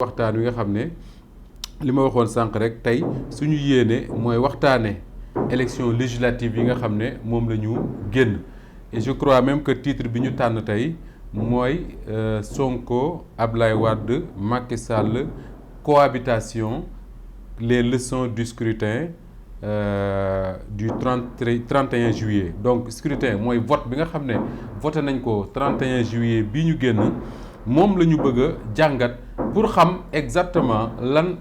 waxtaan wi nga xam ne li ma waxoon sànq rek tey suñu yéene mooy waxtaane élection législative yi nga xam ne moom la ñu génn et je crois même que titre bi ñu tànn tey mooy Sonko Ablaye Wade Macky Sall cohabitation les leçons du scrutin du 31 juillet donc scrutin mooy vote bi nga xam ne voté nañ ko 31 juillet bii ñu génn moom la ñu bëgg a jàngat pour xam exactement lan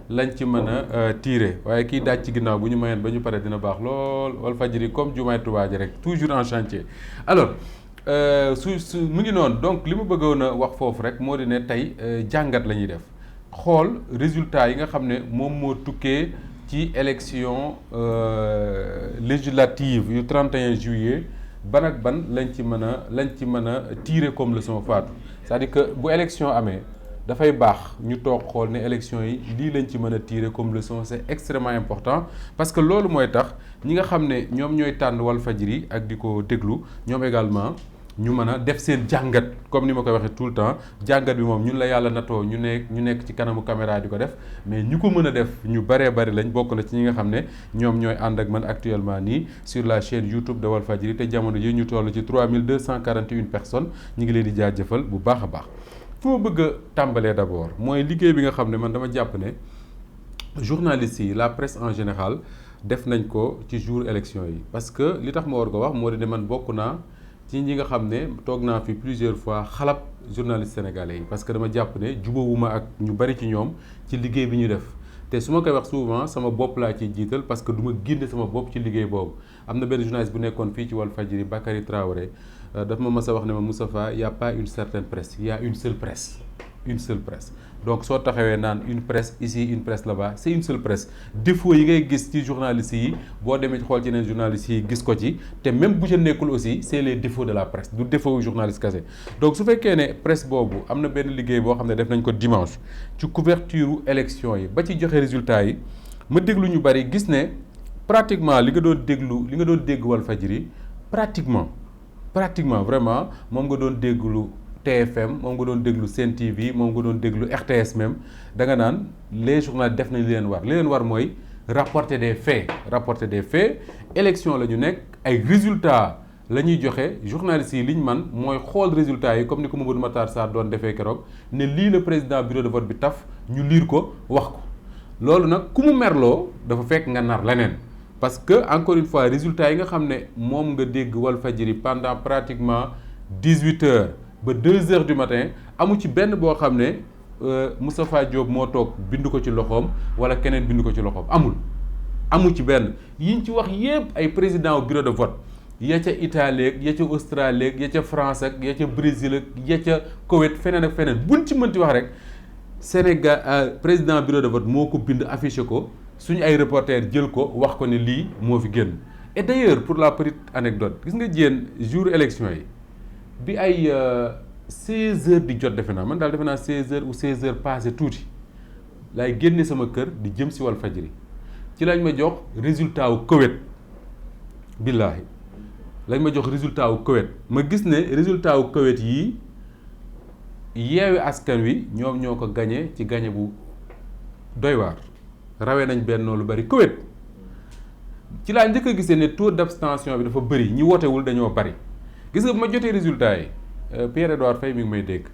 lañ ci mën a tirer waaye kii daaj ci ginnaaw bu ñu mayeen ba ñu pare dina baax lool Walfadjri comme jumaay Tuubaa ji rek toujours en chantier alors mu ngi noonu donc li ma bëggoon a wax foofu rek moo di ne tey jàngat la ñuy def xool résultat yi nga xam ne moom moo tukkee ci élection législative yu 31 juillet ban ak ban lañ ci mën a tirer comme leçon Fatou c'est-à-dire que bu élection amee dafay baax ñu toog xool ne élection yi lii lañ ci mën a tirer comme leçon c'est extrêmement important parce que loolu mooy tax ñi nga xam ne ñoom ñooy tànn Walfadjri ak di ko déglu ñoom également ñu mën a def seen jàngat comme ni ma koy waxee tout le temps jàngat bi moom ñun la yàlla natoo ñu nekk ci kanamu caméra di ko def mais ñu ko mën a def ñu bëree bëri lañ bokk na ci ñi nga xam ne ñoom ñooy ànd ak man actuellement nii sur la chaîne YouTube de Walfadjri te jamono ji ñu toll ci 3241 personnes ñu ngi leen di jaajëfal bu baax a baax. fu ma bëgg a tàmbalee d'abord mooy liggéey bi nga xam ne man dama jàpp ne journalistes yi la presse en général def nañ ko ci jour élection yi parce que li tax ma war ko wax moo di ne man bokk naa ci ñi nga xam ne toog naa fi plusieurs fois xalab journalistes sénégalais yi parce que dama jàpp ne jubawuma ak ñu bari ci ñoom ci liggéey bi ñu def te su ma koy wax souvent sama bopp laa ciy jiital parce que du ma génne sama bopp ci liggéey boobu am na benn journaliste bu nekkoon fii ci Walfadjri Bakary Traoré daf ma mës a wax ne ma Moustapha y a pas une certaine presse il y a une seule presse donc soo taxawee naan une presse ici une presse là-bas c'est une seule presse défaut yi ngay gis ci journalistes yi boo demee xool ci yeneen journalistes yi gis ko ci te même bu ca nekkul aussi c'est les défauts de la presse du défaut yu journaliste kese donc su fekkee ne presse boobu am na benn liggéey boo xam ne def nañ ko dimanche ci couverture élection yi ba ci joxe résultats yi ma déglu ñu bari gis ne pratiquement li nga doon dégg Walfadjri pratiquement vraiment moom nga doon dégglu TFM moom nga doon déglu Sen TV moom nga doon déglu RTS même da nga naan les journalistes def nañ li leen war mooy rapporter des faits élection la ñu nekk ay résultats la ñuy joxe journalistes yi li ñu man mooy xool résultats yi comme ni ko Mamadou Matar Sarr doon defee keroog ne lii la président bureau de vote bi taf ñu lire ko wax ko loolu nag ku mu merloo dafa fekk nga nar leneen parce que encore une fois résultats yi nga xam ne moom nga dégg Walfadjri pendant pratiquement 18 heures ba 2 heures du matin amu ci benn boo xam ne Moustapha Diop moo toog bind ko ci loxoom wala keneen bind ko ci loxoom amu ci benn yiñ ci wax yépp ay président au bureau de vote ya ca Italie ak ya ca Australie ak ya ca France ak ya ca Brésil ak ya ca Koweït feneen ak feneen buñ ci mënti wax rek Sénégal président bureau de vote moo ko bind affiché ko suñu ay reporter jël ko wax ko ne lii moo fi génn et d'ailleurs pour la petite anecdote gis nga jéen jour élection yi bi ay 16 heures di jot defe naa 16 heures ou 16 heures passé tuuti laay génne sama kër di jëm si Walfadjri ci lañ ma jox résultat wu Koweït billaahi lañ ma jox résultat wu Koweït ma gis ne résultat wu Koweït yii Yewwi Askan Wi ñoom ñoo ko gañe ci gañe bu doy waar rawee nañ benn lu bari Koweït ci laa njëkk a gisee ne taux d'abstention bi dafa bëri ñi wootewul dañoo bari gis nga bu ma jotee résultat yi Pierre Edouard Faye mi ngi may dégg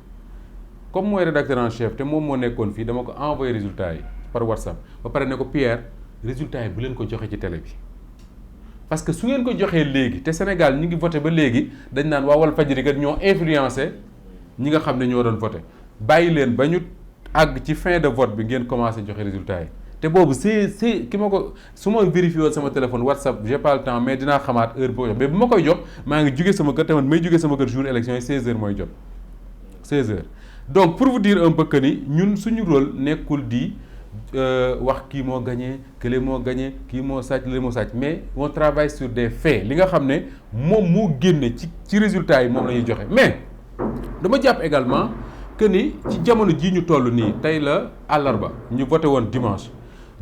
comme mooy rédacteur en chef te moom moo nekkoon fii dama ko envoyé résultat yi par WhatsApp ba pare ne ko Pierre résultat yi bu leen ko joxe ci télé bi parce que su ngeen ko joxee léegi te Sénégal ñi ngi voté ba léegi dañ naan waa Walfadjri kat ñoo influencé ñi nga xam ne ñoo doon voté bàyyi leen ba ñu àgg ci fin de vote bi ngeen commencé joxe résultat yi te boobu c'est ki ma ko su ma vérifié woon sama téléphone WhatsApp j'ai pas le temps mais dinaa xamaat heure boo jox mais bu ma koy jox maa ngi jugee sama kër te man may jugee sama kër jour élection yi 16 heures mooy jot 16 heures donc pour vous dire un peu que ni ñun suñu rôle nekkul di wax kii moo gagné kële moo gagné kii moo sàcc lële moo sàcc mais on travaille sur des faits li nga xam ne moom moo génne ci résultats yi moom la ñuy joxe mais dama jàpp également que ni ci jamono jii ñu toll nii tey la àllarba ñu voté woon dimanche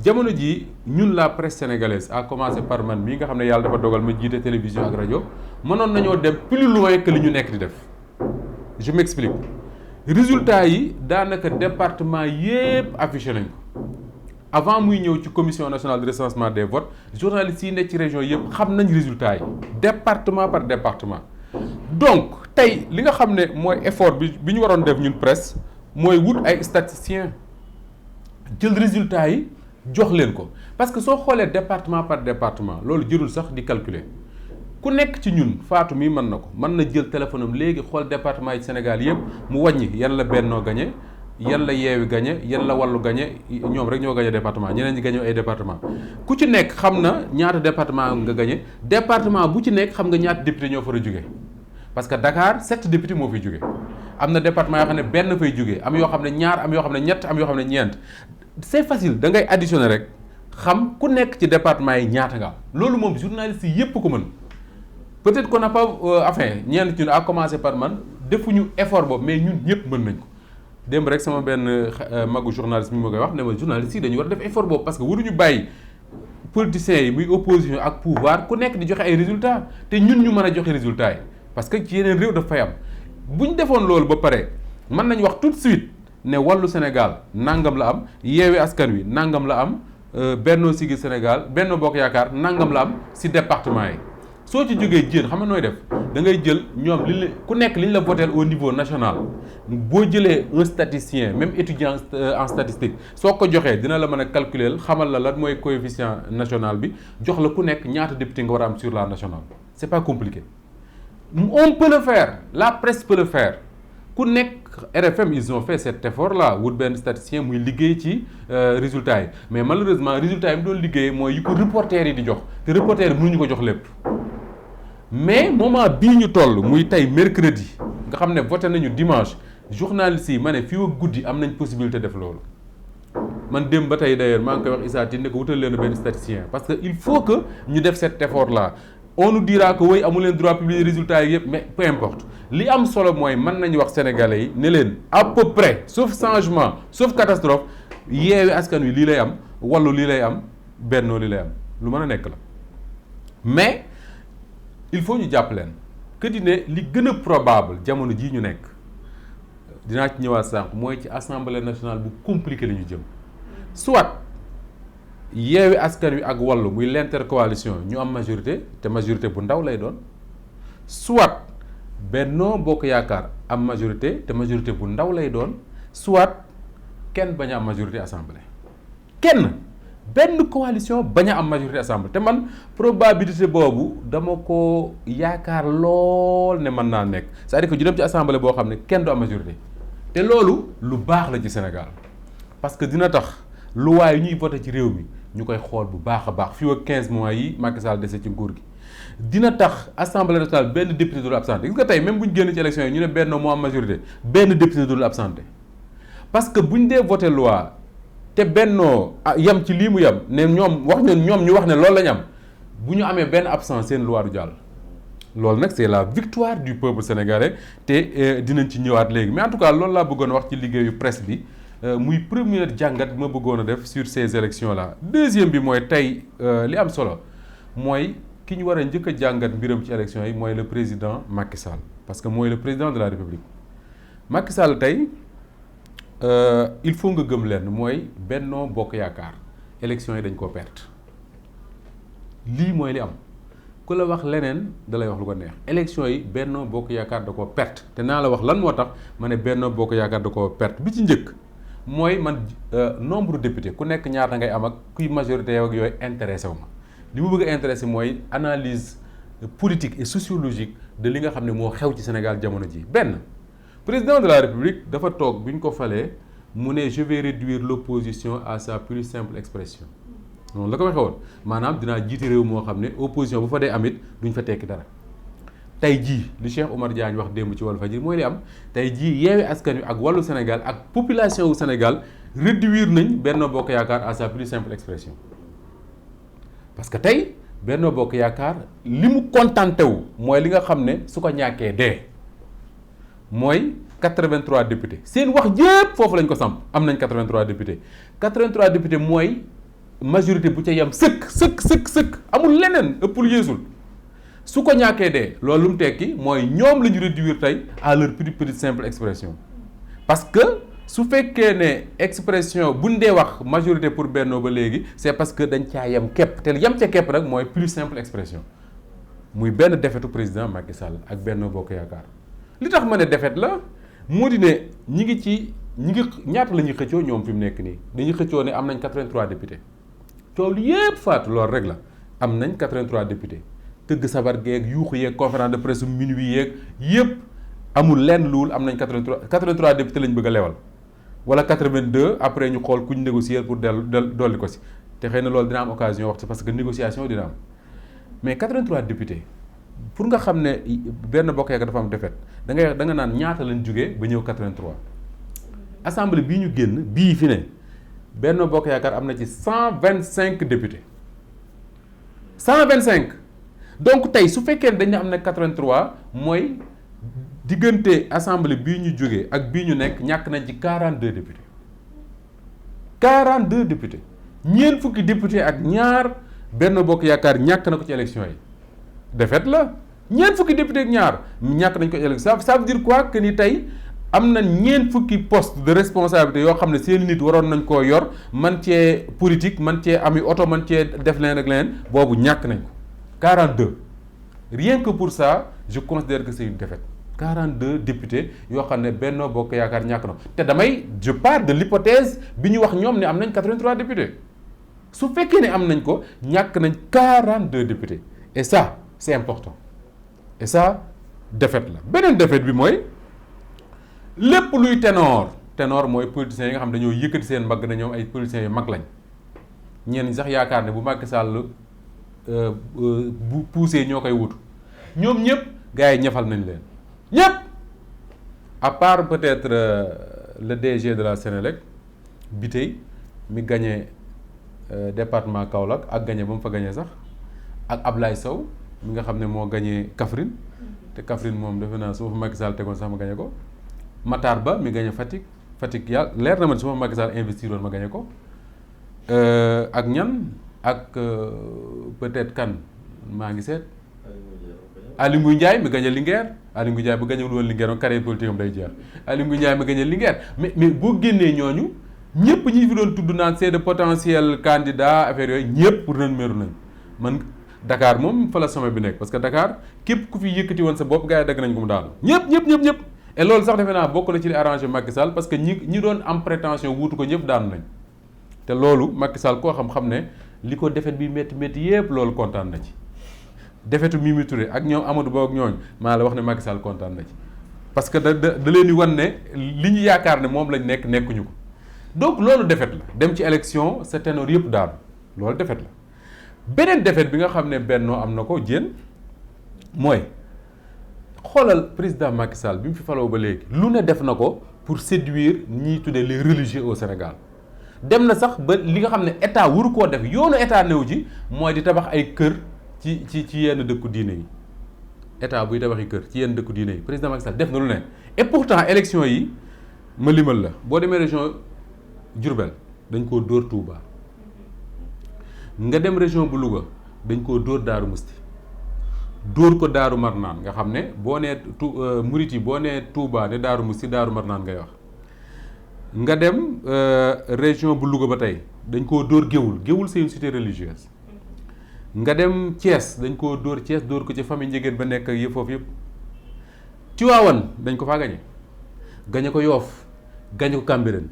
jamono ji ñun la presse sénégalaise à commencer par man mii nga xam ne yàlla dafa dogal ma jiite télévision ak rajo mënoon nañoo dem plus loin que li ñu nekk di def je m'explique résultats yi daanaka département yépp affiché nañ ko avant muy ñëw ci commission nationale de recensement des votes journalistes yi nekk ci région yépp xam nañ résultats yi département par département. donc tey li nga xam ne mooy effort bi ñu waroon def ñun presse mooy wut ay statisticiens jël résultats yi jox leen ko parce que soo xoolee département par département loolu jërul sax di calculer ku nekk ci ñun Fatou mi mën na ko mën na jël téléphone am léegi xool département yi Sénégal yëpp mu wàññi yan la Bennoo gagné yan la Yewwi gagné yan la Wallu gagné ñoom rek ñoo gagné département ñeneen ñi gagné ay département ku ci nekk xam na ñaata département nga gagné département bu ci nekk xam nga ñaata député ñoo far a jóge parce que Dakar 7 députés moo fiy jóge am na département yoo xam ne benn fay jóge am yoo xam ne ñaar am yoo xam ne ñett am yoo xam ne ñeent c'est facile da ngay additionner rek xam ku nekk ci département yi ñaata nga am loolu moom journaliste yi yépp ko mën peut-être qu'on n'a pas enfin ñenn ci à commencer par man defuñu effort boobu mais ñun ñëpp mën nañ ko démb rek sama benn magu journaliste mi ma koy wax ne ma journaliste yi dañu war a def effort boobu parce que waruñu bàyyi politiciens yi muy opposition ak pouvoir ku nekk di joxe ay résultats te ñun ñu mën a joxe résultats yi parce que ci yeneen réew daf fay am bu ñu defoon loolu ba pare mën nañu wax tout de suite ne Wallu Sénégal nangam la am Yewwi Askan Wi nangam la am Bennoo Siggil Sénégal Bennoo Bokk Yaakaar nangam la am si département yi. soo ci jógee jéen xam nga nooy def da ngay jël ñoom li ku nekk li ñu la voté au niveau national boo jëlee un statisticien même étudiant en statistique soo ko joxee dina la mën a calculer xamal la lan mooy coefficient national bi jox la ku nekk ñaata député nga war a am sur la nationale. c'est pas compliqué on peut le faire la presse peut le faire ku nekk RFM ils ont fait cet effort là wut benn statisticien muy liggéey ci résultats yi mais malheureusement résultats yi mu doon liggéey mooy yu ko reporters yi di jox te reporters yi mënuñu ko jox lépp. mais moment bii ñu toll muy tey mercredi nga xam ne voté nañu dimanche journalistes yi ma ne fii ak guddi am nañ possibilité def loolu man démb ba tey d'ailleurs maa ngi koy wax Issa Tine ne ko wutal leen benn statisticien parce que il faut que ñu def cet effort là on nous dira que oui amu leen droit publier résultats yi yëpp mais peu importe li am solo mooy mën nañu wax sénégalais yi ne leen à peu près sauf changement sauf catastrophe Yewwi Askan Wi lii lay am Wallu lii lay am Bennoo lii lay am lu mën a nekk la mais il faut ñu jàpp leen que di ne li gën a probable jamono jii ñu nekk dinaa ci ñëwaat sànq mooy ci assemblée nationale bu compliqué la ñu jëm soit Yewwi Askan Wi ak Wallu muy l'intercoalition ñu am majorité te majorité bu ndaw lay doon soit Bennoo Bokk Yaakaar am majorité te majorité bu ndaw lay doon soit kenn bañ a am majorité assemblée kenn. benn coalition bañ a am majorité assemblée te man probabilité boobu dama ko yaakaar lool ne mën naa nekk c'est-à-dire que ñu dem ci assemblée boo xam ne kenn du am majorité te loolu lu baax la ci Sénégal parce que dina tax loi yi ñuy voté ci réew mi ñu koy xool bu baax a baax fii ak 15 mois yi Macky Sall dese ci nguur gi dina tax assemblée nationale benn député du la absenté gis nga tey même bu ñu génn ci élection yi ñu ne Bennoo moo am majorité benn député du la absenté parce que bu ñu dee voté loi te Bennoo yam ci lii mu yam ne ñoom wax ne ñoom ñu wax ne loolu la ñu am bu ñu amee benn absent seen loi du jàll loolu nag c'est la victoire du peuple sénégalais te dinañ ci ñëwaat léegi mais en tout cas loolu laa bëggoon wax ci liggéeyu presse bi muy première jàngat bi ma bëggoon a def sur ces élections là deuxième bi mooy tey li am solo mooy ki ñu war a njëkk a jàngat mbiram ci élections yi mooy le président Macky Sall parce que mooy le président de la République Macky Sall tey il faut nga gëm leen mooy Bennoo Bokk Yaakaar élections yi dañ koo perte lii mooy li am ku la wax leneen da lay wax lu ko neex élections yi Bennoo Bokk Yaakaar da koo perte te naa la wax lan moo tax ma ne Bennoo Bokk Yaakaar da koo perte bi ci njëkk mooy man nombre député ku nekk ñaata ngay am ak kuy majorité ak yooyu intéressé wu ma li mu bëgg a intéressé mooy analyse politique et sociologique de li nga xam ne moo xew ci Sénégal jamono ji benn président de la République dafa toog bi ñu ko falee mu ne je vais réduire l'opposition à sa plus simple expression noonu la ko waxee woon maanaam dinaa jiite réew moo xam ne opposition bu fa dee amit duñ fa tekki dara tey jii li Cheikh Oumar Diagne wax démb ci Walfadjri mooy li am tey jii Yewwi Askan Wi ak Wallu Sénégal ak population wu Sénégal réduire nañ Bennoo Bokk Yaakaar à sa plus simple expression parce que tey Bennoo Bokk Yaakaar li mu contenté wu mooy li nga xam ne su ko ñàkkee dee mooy 83 députés seen wax yëpp foofu lañ ko samp am nañ 83 députés 83 députés mooy majorité bu ca yem sëkk amul leneen ëppul yeesul su ko ñàkkee dee loolu lu mu tekki mooy ñoom la ñu réduire tey à leur plus petite simple expression parce que su fekkee ne expression buñ dee wax majorité pour Benno ba léegi c'est parce que dañ caa yem képp te yem ca képp nag mooy plus simple expression muy benn défaitu président Macky Sall ak Benno Bokk Yaakaar li tax ma ne défaite la moo di ne ñi ngi ñaata la ñuy xëccoo ñoom fi mu nekk nii dañuy xëccoo ne am nañ 83 députés coow li yëpp faatu loolu rek la am nañ 83 députés tëgg sabar geeg yuuxu yeeg conférence de presse minuit yeeg yëpp amul lenn luul am nañ 83 députés lañ bëgg a lewal wala 82 après ñu xool kuñ négocier pour dolli ko si te xëy na loolu dina am occasion wax ci parce que négociation dina am mais 83 députés pour nga xam ne benn bokk yaakaar dafa am défaite da nga naan ñaata lañ jógee ba ñëw 83 assemblée bii ñu génn bii fi ne benn bokk yaakaar am na ci 125 députés 125 donc tey su fekkee ne dañ ne am na 83 mooy diggante assemblée bii ñu jógee ak bii ñu nekk ñàkk nañ ci 42 députés 42 députés ñeent fukki députés ak ñaar benn bokk yaakaar ñàkk na ko ci élection yi défaite la ñeent fukki députés ak ñaar ñàkk nañ ko ci élection ça veut dire quoi que ni tey am na ñeent fukki poste de responsabilité yoo xam ne seen nit waroon nañ koo yor man cee politique man cee ami oto man cee def leen ak leen boobu ñàkk nañ ko 42 rien que pour ça je considère que c'est une défaite 42 députés yoo xam ne Benno Bokk Yaakaar ñàkk na te je pars de l'hypothèse bi ñu wax ñoom ne am nañ 83 députés su fekkee ne am nañ ko ñàkk nañ 42 députés et ça c'est important et ça défaite la beneen défaite bi mooy lépp luy ténor mooy politiciens yi nga xam dañoo yëkkati seen mbagg na ñoom ay politiciens yu mag lañ ñenn ñi sax yaakaar ne bu Macky Sall bu poussé ñoo koy wutu ñoom ñëpp gars yi ñafal nañ leen ñëpp à part peut-être le DG de la Sénélec bi tey mi gagné département Kaolack ak gagné ba mu fa gagné sax ak Ablaye Sow mi nga xam ne moo gagné Kaffrine te Kaffrine moom defe naa su ma fa Macky Sall tegoon sax ma gagné ko Matar Ba mi gagné Fatick yàlla leer na ma su ma Macky Sall investir woon ma gagné ko ak ñan ak peut-être kan maa ngi seet Aly Ngouille Ndiaye mi gagné Linguère Aly Ngouille Ndiaye bu gagné wul woon Linguère moom carrière politique am day jeex Aly Ngouille Ndiaye mi gagné Linguère mais boo génnee ñooñu ñëpp ñi fi doon tudd naan c'est de potentiels candidats affaire yooyu ñëpp pour nañ meeru nañ man Dakar moom fa la sommet bi nekk parce que Dakar képp ku fi yëkkati woon sa bopp gars yi dagg nañ ko mu daanu ñëpp et loolu sax defe naa bokk na ci li arrangé Macky Sall parce que ñi doon am prétention wuutu ko ñëpp daanu nañ te loolu Macky Sall koo xam ne li ko défaite bi métti yëpp loolu kontaan na ci défaitu Mimi Touré ak ñoom Amadou Ba ak ñooñu maa la wax ne Macky Sall kontaan na ci parce que da leen di wan ne li ñu yaakaar ne moom lañ nekkuñu ko donc loolu défaite la dem ci élection sa ténor yëpp daanu loolu défaite la beneen défaite bi nga xam ne Benno am na ko jéen mooy xoolal président Macky Sall bi mu fi faloo ba léegi lu ne def na ko pour séduire ñiy tuddee les religieux au Sénégal dem na sax ba li nga xam ne état waru koo def yoonu état néew ji mooy di tabax ay kër ci yenn dëkku diine yi état buy tabaxi kër ci yenn dëkku diine yi président Macky Sall def na lu ne et pourtant élection yi ma limal la boo demee région Diourbel dañ koo dóor Touba nga dem région bu Louga dañ koo dóor Daaru Musti dóor ko Daaru Marnaan nga xam ne boo nee murit yi boo nee Touba ne Daaru Musti Daaru Marnaan ngay wax nga dem région bu Louga ba tey dañ koo dóor Géoul c'est une cité religieuse nga dem Thiès dañ koo dóor Thiès dóor ko ci famille njegéen ba nekk yëpp foofu yëpp Tivaouane dañ ko faa gañe ko Yoff gañe ko Cambérène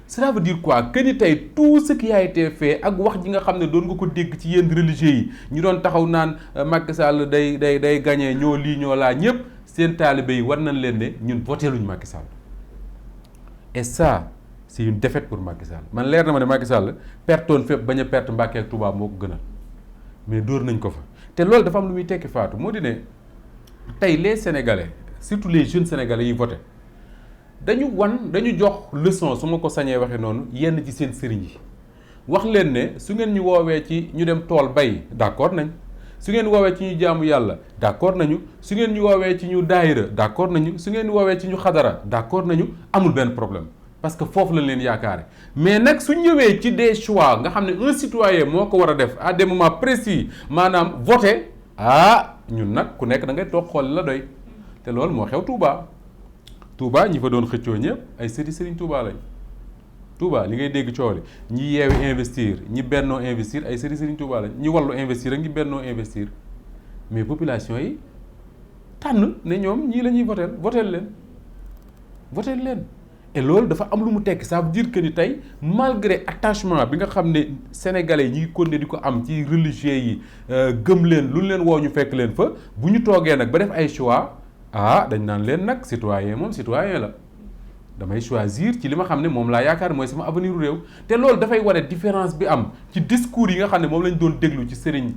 cela veut dire quoi que ni tey tout ce qui a été fait ak wax ji nga xam ne doon nga ko dégg ci yenn religieux yi ñu doon taxaw naan Macky Sall day gañe ñoo lii ñoo laa ñëpp seen taalibe yi war nañ leen ne ñun voté luñu Macky Sall et ça c'est une défaite pour Macky Sall man leer na ma ne Macky Sall pertoon fépp bañ a perte Mbacké ak Touba moo ko gënal mais dóor nañ ko fa te loolu dafa am lu muy tekki faatu moo di ne tey les Sénégalais surtout les jeunes Sénégalais yi voté dañu jox leçon su ma ko sañee waxee noonu yenn ci seen sëriñ yi wax leen ne su ngeen ñu woowee ci ñu dem tool bay d'accord nañ su ngeen woowee ci ñu jaamu yàlla d'accord nañu su ngeen ñu woowee ci ñu daayira d'accord nañu su ngeen woowee ci ñu xadara d'accord nañu amul benn problème parce que foofu lañ leen yaakaare mais nag su ñëwee ci des choix nga xam ne un citoyen moo ko war a def à des moments précis maanaam voter ñun nag ku nekk da ngay toog xool la doy te loolu moo xew Touba Touba ñi fa doon xëccoo ñëpp ay sëti Serigne Touba lañ. Touba li ngay dégg coow li ñi yeewi investir ñi bennoo investir ay sëti Serigne Touba lañ ñi wallu investir ak ñi bennoo investir mais population yi tànn ne ñoom ñii la ñuy votel leen et loolu dafa am lu mu tekki ça veut dire que ni tey malgré attachement bi nga xam ne sénégalais ñi ngi continuer di ko am ci religieux yi gëm leen lu leen woo ñu fekk leen fa bu ñu toogee nag ba def ay choix dañ naan leen nag citoyen moom citoyen la damay choisir ci li ma xam ne moom laa yaakaar mooy sama avenir u réew te loolu dafay wane différence bi am ci discours yi nga xam ne moom lañ doon déglu ci Serigne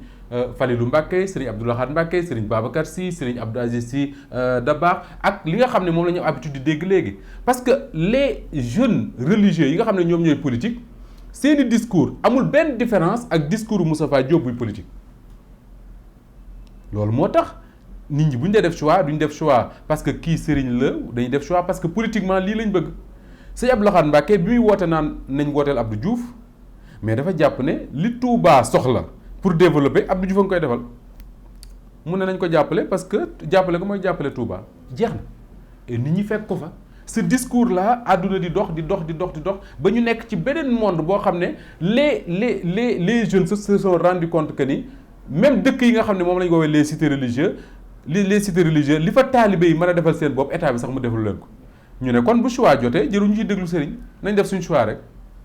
Falilou Mbacké Serigne Abdou Lahad Mbacké Serigne Babacar Sy Serigne Abdou Aziz Sy Dabakh ak li nga xam ne moom la ñu am habitude di dégg léegi parce que les jeunes religieux yi nga xam ne ñoom ñooy politique seeni discours amul benn différence ak discours Moustapha Diop buy politique loolu moo tax nit ñi bu ñu dee def choix duñ def choix parce que kii Serigne la dañuy def choix parce que politiquement lii lañ bëgg Serigne Abdou Lahad Mbacké bi muy woote naan nañ wooteel Abdou Diouf mais dafa jàpp ne li Touba soxla pour développer Abdou Diouf a ngi koy defal mu ne nañ ko jàppale parce que jàppale ko mooy jàppale Touba jeex na et nit ñi fekk ko fa ce discours là àdduna di dox ba ñu nekk ci beneen monde boo xam ne les jeunes se sont rendu compte que ni même dëkk yi nga xam ne moom la ñu woowee les cités religieuses li fa taalibe yi mën a defal seen bopp état bi sax mu defal leen ko ñu ne kon bu choix jotee jëruñu ci déglu sëriñ nañ def suñu choix rek